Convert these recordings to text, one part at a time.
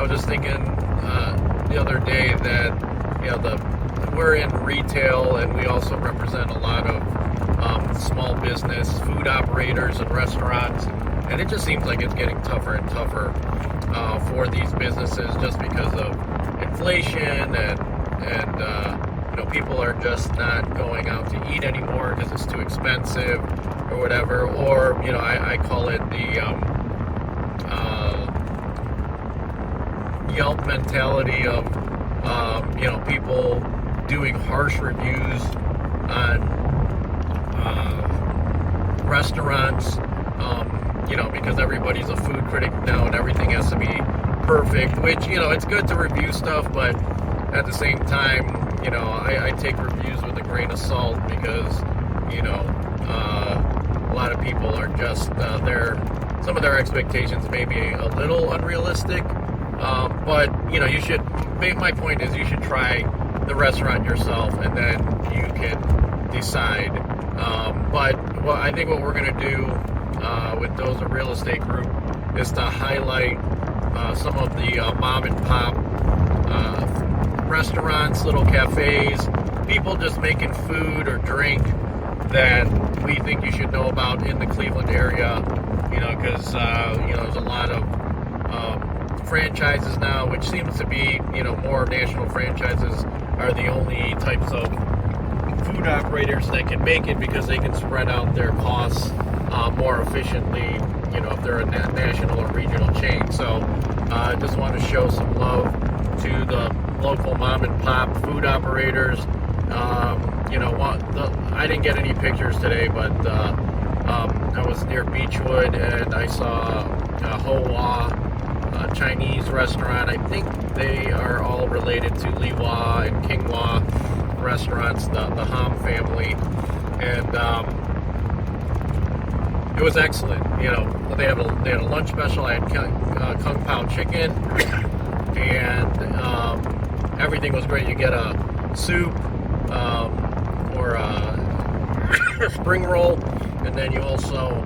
was just thinking the other day that we're in retail, and we also represent a lot of small business, food operators, and restaurants. And it just seems like it's getting tougher and tougher for these businesses, just because of inflation and people are just not going out to eat anymore because it's too expensive or whatever. Or I call it the Yelp mentality of people doing harsh reviews on restaurants, because everybody's a food critic now and everything has to be perfect, which, it's good to review stuff, but at the same time, I take reviews with a grain of salt, because, a lot of people are just, some of their expectations may be a little unrealistic, but, you should, my point is, you should try the restaurant yourself, and then you can decide. But I think what we're going to do with Doza Real Estate Group is to highlight some of the mom and pop restaurants, little cafes, people just making food or drink that we think you should know about in the Cleveland area, because there's a lot of franchises now, which seems to be, more national franchises are the only types of food operators that can make it, because they can spread out their costs more efficiently, if they're a national or regional chain. So I just want to show some love to the local mom and pop food operators. I didn't get any pictures today, but I was near Beachwood and I saw Hoa Chinese restaurant. I think they are all related to Li Hua and King Hua restaurants, the Ham family, and it was excellent. They had a lunch special. I had Kung Pao chicken, and everything was great. You get a soup or a spring roll, and then you also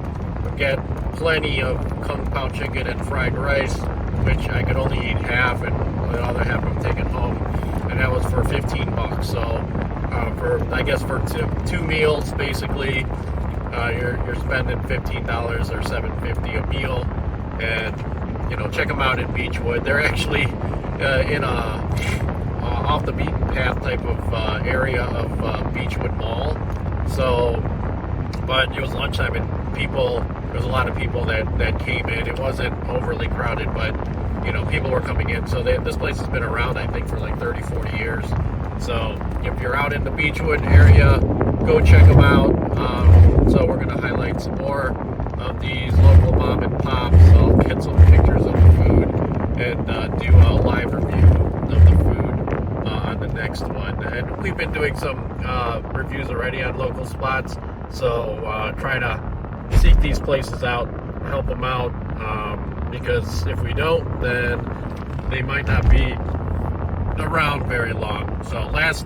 get plenty of Kung Pao chicken and fried rice, which I could only eat half, and the other half I'm taking home, and that was for $15. So for two meals, basically, you're spending $15 or $7.50 a meal. And check them out in Beachwood. They're actually in a off the beaten path type of area of Beachwood Mall. So, but it was lunchtime, and there was a lot of people that came in. It wasn't overly crowded, but people were coming in. So this place has been around, I think, for like 30, 40 years. So if you're out in the Beachwood area, go check them out. So we're going to highlight some more of these local mom and pops. I'll get some pictures of the food and do a live review of the food on the next one. And we've been doing some reviews already on local spots. So try to seek these places out, help them out, because if we don't, then they might not be around very long. So last